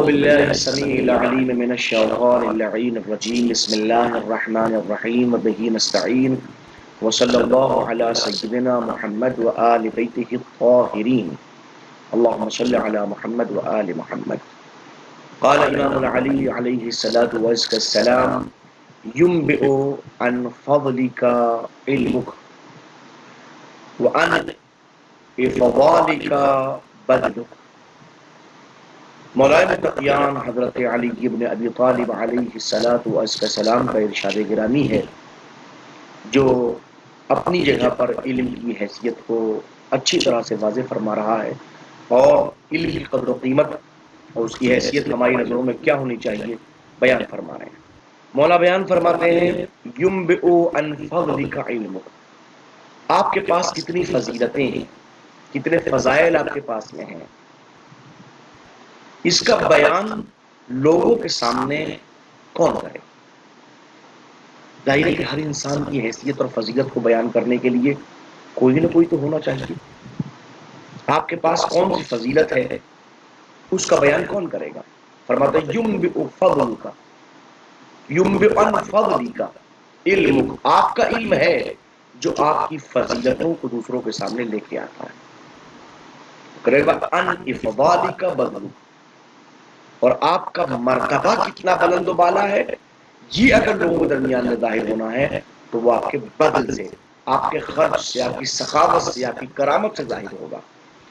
بالله السميع العليم من الشيطان اللعين الرجيم بسم الله الرحمن الرحيم وبه نستعين وصلى الله على سيدنا محمد وآل بيته الطاهرين اللهم صل على محمد وآل محمد. قال امام العلی علیہ الصلاۃ والسلام ينبئ عن فضلك علمك وعن افضالك بدلك. مولانا متقیان حضرت علی ابن ابی طالب علیہ السلام کا ارشاد گرامی ہے جو اپنی جگہ پر علم کی حیثیت کو اچھی طرح سے واضح فرما رہا ہے اور علم کی قدر و قیمت اور اس کی حیثیت ہماری نظروں میں کیا ہونی چاہیے بیان فرما رہے ہیں. مولا بیان فرماتے ہیں ينبئ عن فضلك علمك. آپ کے پاس کتنی فضیلتیں ہیں، کتنے فضائل آپ کے پاس میں ہیں، اس کا بیان لوگوں کے سامنے کون کرے؟ ظاہر ہے کہ ہر انسان کی حیثیت اور فضیلت کو بیان کرنے کے لیے کوئی نہ کوئی تو ہونا چاہیے. آپ کے پاس کون سی فضیلت ہے، اس کا بیان کون کرے گا؟ فرماتا ہے ينبئ فضلك ينبئ عن فضلك علمك. آپ کا علم ہے جو آپ کی فضیلتوں کو دوسروں کے سامنے لے کے آتا ہے. کرے گا عن افضالك بدلك. اور آپ کا مرتبہ کتنا بلند و بالا ہے، یہ اگر لوگوں کے درمیان میں ظاہر ہونا ہے تو وہ آپ کے بدل سے، آپ کے خرچ سے، آپ کی سخاوت سے، آپ کی کرامت سے ظاہر ہوگا.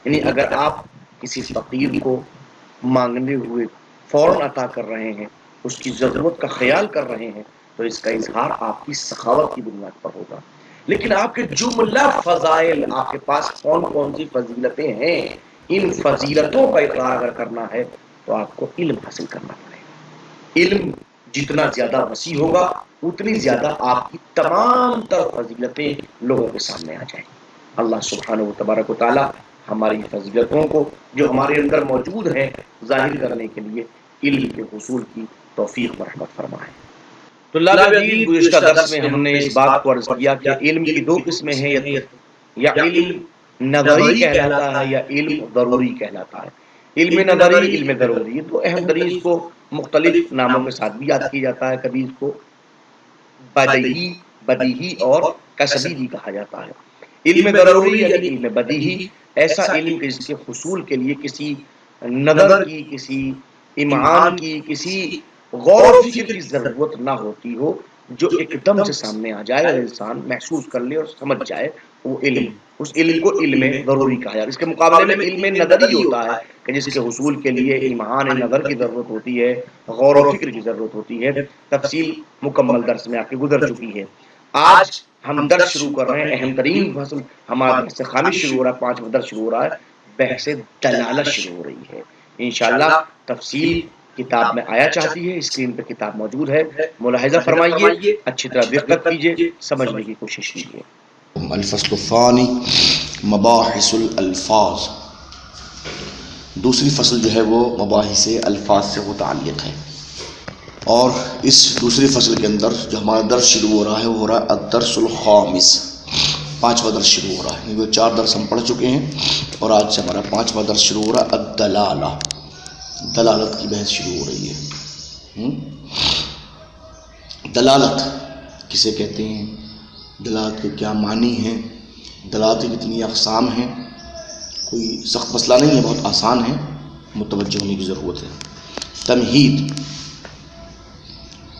یعنی اگر آپ کسی فقیر کو مانگنے ہوئے فوراً عطا کر رہے ہیں، اس کی ضرورت کا خیال کر رہے ہیں، تو اس کا اظہار آپ کی سخاوت کی بنیاد پر ہوگا. لیکن آپ کے جملہ فضائل، آپ کے پاس کون کون سی فضیلتیں ہیں، ان فضیلتوں کا اقرار اگر کرنا ہے تو آپ کو علم حاصل کرنا پڑے گا. علم جتنا زیادہ وسیع ہوگا اتنی زیادہ آپ کی تمام تر فضیلتیں لوگوں کے سامنے آ جائیں. اللہ سبحانہ و تبارک و تعالی ہماری فضیلتوں کو جو ہمارے اندر موجود ہیں ظاہر کرنے کے لیے علم کے حصول کی توفیق و رحمت فرمائے. تو اللہ عزیز، گزشتہ درس میں ہم نے اس بات کو عرض کیا کہ علم کی دو قسمیں ہیں، یا علم نظری کہلاتا ہے یا علم ضروری کہلاتا ہے. علم نظری، علم ضروری، تو اہم ترین اس کو مختلف ناموں کے ساتھ بھی یاد کیا جاتا ہے. کبھی اس کو بدیہی اور کسبی بھی کہا جاتا ہے. علم ضروری یعنی علم بدیہی، ایسا علم جس کے حصول کے لیے کسی نظر کی، کسی امعان کی، کسی غور و فکر کی ضرورت نہ ہوتی ہو، جو ایک دم سے سامنے آ جائے اور انسان محسوس کر لے اور سمجھ جائے، وہ علم، اس علم کو علم ضروری کہا جاتا ہے. اس کے مقابلے میں علم نظری ہوتا ہے کہ جس کے حصول کے لیے امعان نظر کی ضرورت ہوتی ہے، غور و فکر کی ضرورت ہوتی ہے. تفصیل مکمل درس میں آپ کی گزر چکی ہے. آج ہم درس شروع کر رہے ہیں، اہم ترین فصل ہمارا درس خامس شروع ہو رہا ہے، 5واں درس شروع ہو رہا ہے، بحث دلالت شروع ہو رہی ہے. انشاءاللہ تفصیل کتاب میں آیا چاہتی ہے، اسکرین پہ کتاب موجود ہے، ملاحظہ فرمائیے، اچھی طرح دقت کیجیے، سمجھنے کی کوشش کیجیے. الفصل الثانی مباحث الالفاظ. دوسری فصل جو ہے وہ مباحث الفاظ سے متعلق ہے، اور اس دوسری فصل کے اندر جو ہمارا درس شروع ہو رہا ہے وہ ہو رہا ہے الدرس الخامس. 5واں درس شروع ہو رہا ہے. یہ 4 درس ہم پڑھ چکے ہیں اور آج سے ہمارا 5واں درس شروع ہو رہا ہے. الدلالہ، دلالت کی بحث شروع ہو رہی ہے. دلالت کسے کہتے ہیں، دلالت کے کیا معنی ہیں، دلالت کی کتنی اقسام ہیں، کوئی سخت مسئلہ نہیں ہے، بہت آسان ہے، متوجہ ہونے کی ضرورت ہے. تمہید،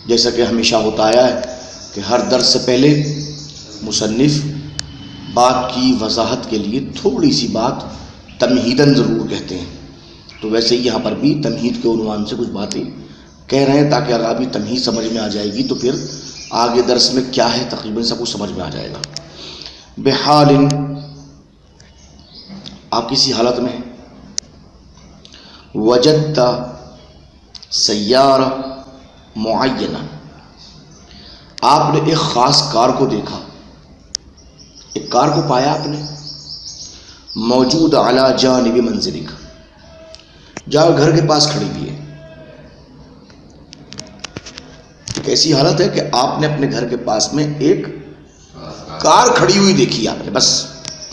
جیسا کہ ہمیشہ ہوتا آیا ہے کہ ہر درس سے پہلے مصنف بات کی وضاحت کے لیے تھوڑی سی بات تمہیداً ضرور کہتے ہیں. تو ویسے ہی یہاں پر بھی تمہید کے عنوان سے کچھ باتیں کہہ رہے ہیں تاکہ اگر ابھی تمہید سمجھ میں آ جائے گی تو پھر آگے درس میں کیا ہے تقریباً سب کچھ سمجھ میں آ جائے گا. بحال، آپ کسی حالت میں ہیں. وجدت سیارہ معینہ، آپ نے ایک خاص کار کو دیکھا، ایک کار کو پایا آپ نے. موجود علی جانب منزلک، جہاں گھر کے پاس کھڑی ہوئی ہے. ایک ایسی حالت ہے کہ آپ نے اپنے گھر کے پاس میں ایک کار کھڑی ہوئی دیکھی آپ نے، بس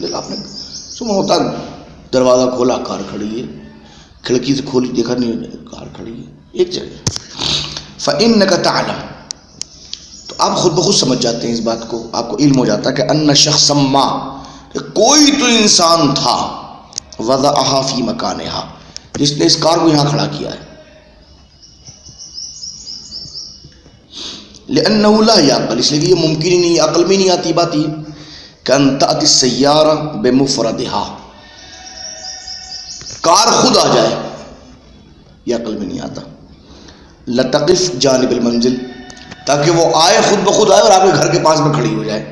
دیکھا آپ نے، صبح ہوتا دروازہ کھولا کار کھڑی ہے، کھڑکی سے کھولی دیکھا نہیں کار کھڑی ہے ایک جگہ. فإنك تعلم، تو آپ خود بخود سمجھ جاتے ہیں اس بات کو، آپ کو علم ہو جاتا ہے کہ ان شخص ما، کہ کوئی تو انسان تھا، وضعها فی مکانها، جس نے اس کار کو یہاں کھڑا کیا ہے. لأنه لا يعقل، اس لیے کہ یہ ممکن ہی نہیں، عقل میں نہیں آتی بات یہ کہ ان تأتی السیارہ بمفردها، کار خود آ جائے، یہ عقل میں نہیں آتا. لتقف جانب المنزل، تاکہ وہ آئے خود بخود آئے اور آپ کے گھر کے پاس میں کھڑی ہو جائے،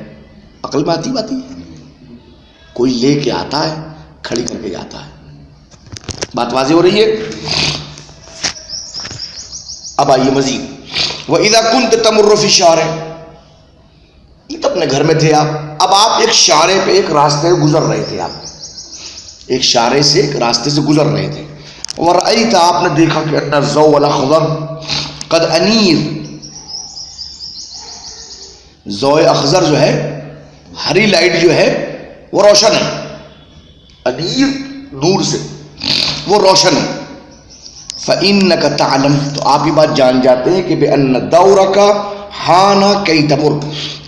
عقل میں آتی بات ہے. کوئی لے کے آتا ہے کھڑی کر کے جاتا ہے. بات واضح ہو رہی ہے؟ اب آئیے مزید. وَإِذَا كُنْتَ تَمُرُّ فِي الشَّارِعِ، یہ تو اپنے گھر میں تھے آپ، اب آپ ایک شارع پہ ایک راستے سے گزر رہے تھے، آپ ایک شارع سے ایک راستے سے گزر رہے تھے. وَرَأَيْتَ، آپ نے دیکھا کہ أَنَّ الضَّوْءَ الْأَخْضَرَ قَدْ أَنِيرَ، ضوء اخضر جو ہے، ہری لائٹ جو ہے وہ روشن ہے، انیر نور سے وہ روشن ہے. فَإِنَّكَ تَعْلَمُ، تو آپ یہ بات جان جاتے ہیں کہ بِأَنَّ دَوْرَكَ حَانَ كَيْ تَمُرَّ،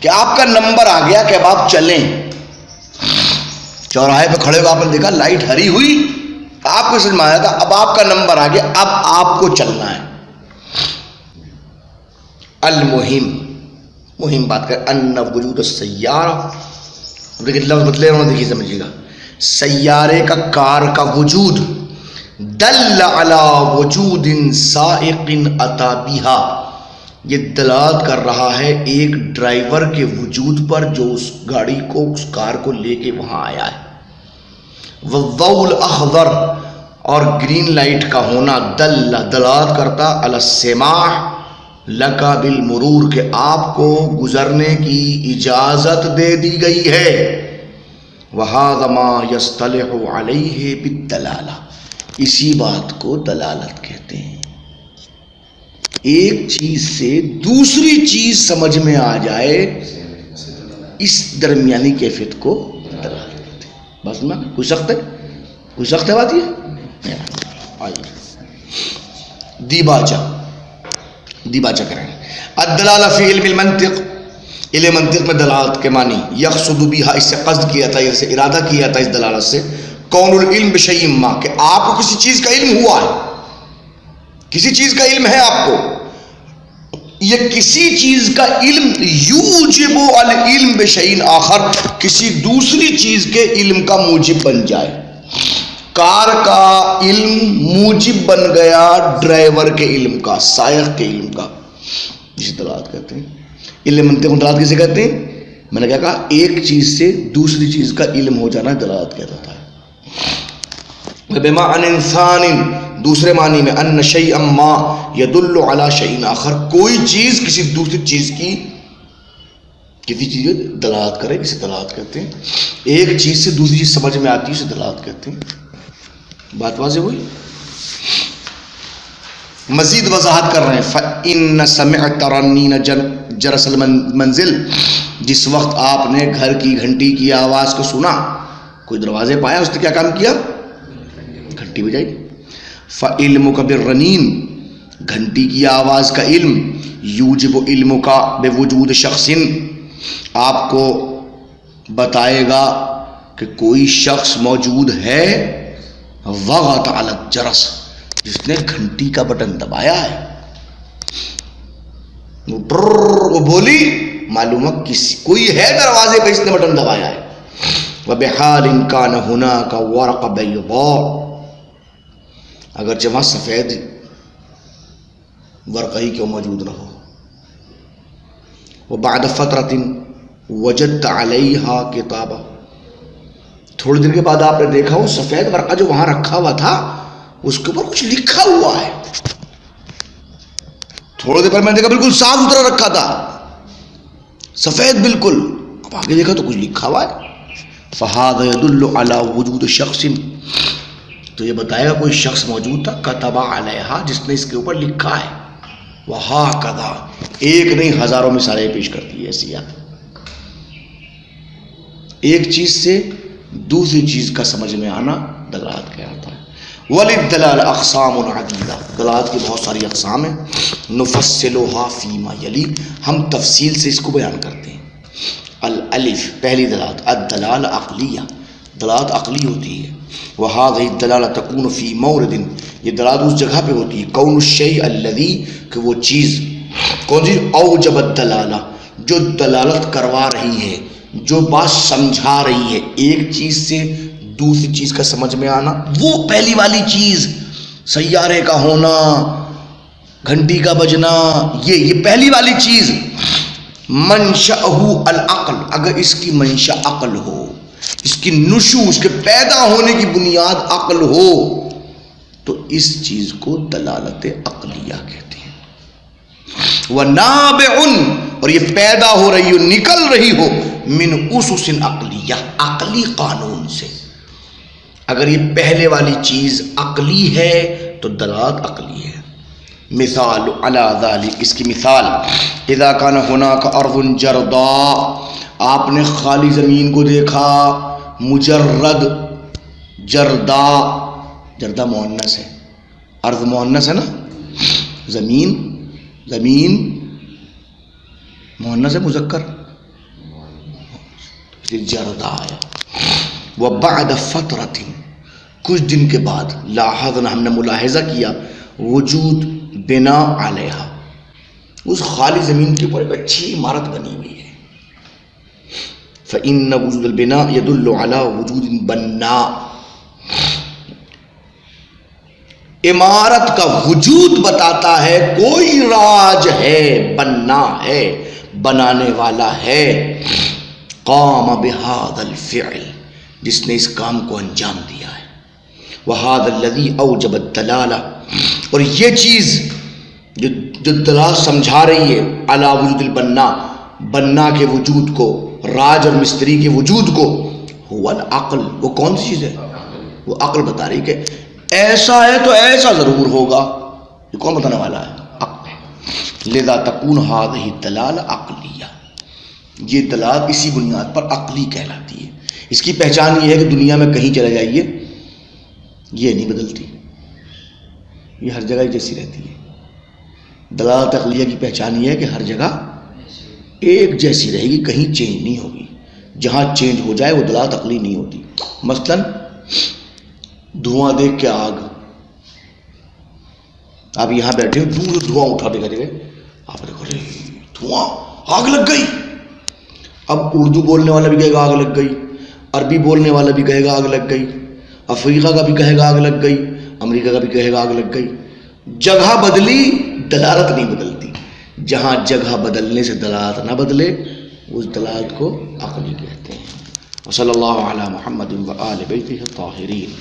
کہ آپ کا نمبر آ گیا کہ اب آپ چلیں. چوراہے پہ کھڑے ہو آپ نے دیکھا لائٹ ہری ہوئی، آپ کو سمجھ میں آیا تھا اب آپ کا نمبر آ گیا، اب آپ کو چلنا ہے. المہم، مہم بات کر، ان وجود السیارہ، دیکھیے لفظ بدلے رہا ہوں، دیکھیے سمجھیے گا. سیارے کا کار کا وجود، دل علی وجود سائق اتی بہا، یہ دلالت کر رہا ہے ایک ڈرائیور کے وجود پر جو اس گاڑی کو، اس کار کو لے کے وہاں آیا ہے. والضوء الاخضر، اور گرین لائٹ کا ہونا، دلالت کرتا علی السماح لک بالمرور، کہ آپ کو گزرنے کی اجازت دے دی گئی ہے. وہذا ما یصطلح علیہ بالدلالہ، اسی بات کو دلالت کہتے ہیں. ایک چیز سے دوسری چیز سمجھ میں آ جائے، اس درمیانی کیفیت کو دلالت کہتے ہیں. بس میں کوئی سخت ہے، کوئی سخت ہے بات یہ. دیباچہ کریں. الدلالہ فی علم المنطق، علم منطق میں دلالت کے معنی، یقصد بہا، اس سے قصد کیا تھا، اس سے ارادہ کیا تھا اس دلالت سے، کون العلم بشیء ما، کہ آپ کو کسی چیز کا علم ہوا ہے، کسی چیز کا علم ہے آپ کو. یہ کسی چیز کا علم یوجب العلم بشیء آخر، کسی دوسری چیز کے علم کا موجب بن جائے. کار کا علم موجب بن گیا ڈرائیور کے علم کا، سائق کے علم کا، جسے دلالت کہتے ہیں. علم منطق میں دلالت کسے کہتے ہیں؟ میں نے کیا کہا، ایک چیز سے دوسری چیز کا علم ہو جانا دلالت کہتا ہے. بمعنى انسان، دوسرے معنی میں، ان شیئا ما یدل علی شیء آخر، کوئی چیز کسی دوسری چیز کی، کسی چیز دلالت کرے، اسے دلالت کہتے ہیں. ایک چیز سے دوسری چیز سمجھ میں آتی ہے، اسے دلالت کہتے ہیں. بات واضح ہوئی؟ مزید وضاحت کر رہے ہیں. فَإِنَّ سَمِعْتَ رَنِّينَ جَرَسَ الْمَنزِلِ، جس وقت آپ نے گھر کی گھنٹی کی آواز کو سنا، کوئی دروازے پایا، اس نے کیا کام کیا؟ گھنٹی بجائی. فَعِلْمُكَ بِالرَّنِّينَ، گھنٹی کی آواز کا علم، یوجب علمُكَ بِوُجُودِ شخص، آپ کو بتائے گا کہ کوئی شخص موجود ہے، وَغَطَ عَلَى الجَّرَسِ، جس نے گھنٹی کا بٹن دبایا ہے. وہ بولی، معلوم ہے کسی کوئی ہے دروازے پہ، اس نے بٹن دبایا ہے. وَبِحَالٍ كَانَ هُنَاكَ وَرَقَ بَيْضَاء، اگرچہ وہاں سفید ورقہ کیوں موجود نہ ہو. وَبَعْدَ فَتْرَةٍ وَجَدْتَ عَلَيْهَا كِتَابًا، تھوڑی دیر کے بعد آپ نے دیکھا وہ سفید ورقہ جو وہاں رکھا ہوا تھا، اس کے اوپر کچھ لکھا ہوا ہے. تھوڑی دیر پہلے میں نے دیکھا بالکل صاف ستھرا رکھا تھا، سفید بالکل، اب آگے دیکھا تو کچھ لکھا ہوا ہے. فَهَذَا يَدُلُّ عَلَى وُجُودِ شَخْصٍ، تو یہ بتائے گا کوئی شخص موجود تھا، كَتَبَ عَلَيْهَا، جس نے اس کے اوپر لکھا ہے. وَهَكَذَا، ایک نہیں ہزاروں مثالیں پیش کرتی ہے ایسی. ایک چیز سے دوسری چیز کا سمجھ میں آنا دلالت کہلاتا ہے. وللدلال اقسام عدیدہ، دلالت کی بہت ساری اقسام ہیں، نفصلها فیما یلی، ہم تفصیل سے اس کو بیان کرتے ہیں۔ الالف، پہلی دلالت، الدلالہ عقلیہ، دلالت عقلی ہوتی ہے۔ وہذہ الدلالہ تکون فی مورد، یہ دلالت اس جگہ پہ ہوتی ہے، کون الشیء الذی، کہ وہ چیز کون سی، اوجب الدلالہ، جو دلالت کروا رہی ہے، جو بات سمجھا رہی ہے، ایک چیز سے دوسری چیز کا سمجھ میں آنا، وہ پہلی والی چیز، سیارے کا ہونا، گھنٹی کا بجنا، یہ پہلی والی چیز۔ منشأہ العقل، اگر اس کی منشا عقل ہو، اس کی نشو، اس کے پیدا ہونے کی بنیاد عقل ہو، تو اس چیز کو دلالت عقلیہ کہتے ہیں۔ وَنَابِعٌ، اور یہ پیدا ہو رہی ہو، نکل رہی ہو، من اسس عقلیہ، عقلی قانون سے۔ اگر یہ پہلے والی چیز عقلی ہے تو دلالت عقلی ہے۔ مثال علی ذلک، اس کی مثال، اذا کان ہناک ارض جردا، آپ نے خالی زمین کو دیکھا، مجرد، جردا، جردا مؤنث ہے، ارض مؤنث ہے نا، زمین مؤنث ہے مذکر، جردا ہے۔ وبعد فترۃ، کچھ دن کے بعد، لاحظنا، ہم نے ملاحظہ کیا، وجود بنا علیہا، اس خالی زمین کے اوپر ایک اچھی عمارت بنی ہوئی ہے۔ فإن وجود البناء يدل على وجود بناء، عمارت کا وجود بتاتا ہے کوئی راج ہے، بنا ہے، بنانے والا ہے۔ قام بهذا الفعل، جس نے اس کام کو انجام دیا ہے۔ وهذا الذي اوجب الدلالہ، اور یہ چیز جو دلالت سمجھا رہی ہے، علی وجود البنا، بنا کے وجود کو، راج اور مستری کے وجود کو، هو العقل، وہ کون سی چیز ہے؟ وہ عقل بتا رہی کہ ایسا ہے تو ایسا ضرور ہوگا۔ یہ کون بتانے والا ہے؟ عقل۔ لذا تکون هذه الدلالہ عقلیہ، یہ دلالت اسی بنیاد پر عقلی کہلاتی ہے۔ اس کی پہچان یہ ہے کہ دنیا میں کہیں چلے جائیے، یہ نہیں بدلتی، یہ ہر جگہ جیسی رہتی ہے۔ دلالت عقلیہ کی پہچان یہ ہے کہ ہر جگہ ایک جیسی رہے گی، کہیں چینج نہیں ہوگی۔ جہاں چینج ہو جائے وہ دلالت عقلی نہیں ہوتی۔ مثلاً دھواں دیکھ کے آگ، آپ یہاں بیٹھے ہو، دور دھواں اٹھا دے گا، آپ دیکھو رے دھواں، آگ لگ گئی۔ اب اردو بولنے والا بھی کہے گا آگ لگ گئی، عربی بولنے والا بھی کہے گا آگ لگ گئی، افریقہ کا بھی کہے گا آگ لگ گئی، امریکہ کا بھی کہے گا آگ لگ گئی۔ جگہ بدلی، دلالت نہیں بدلتی۔ جہاں جگہ بدلنے سے دلالت نہ بدلے، اس دلالت کو عقلی کہتے ہیں۔ وصلی اللہ علی محمد و آل بیتہ الطاہرین۔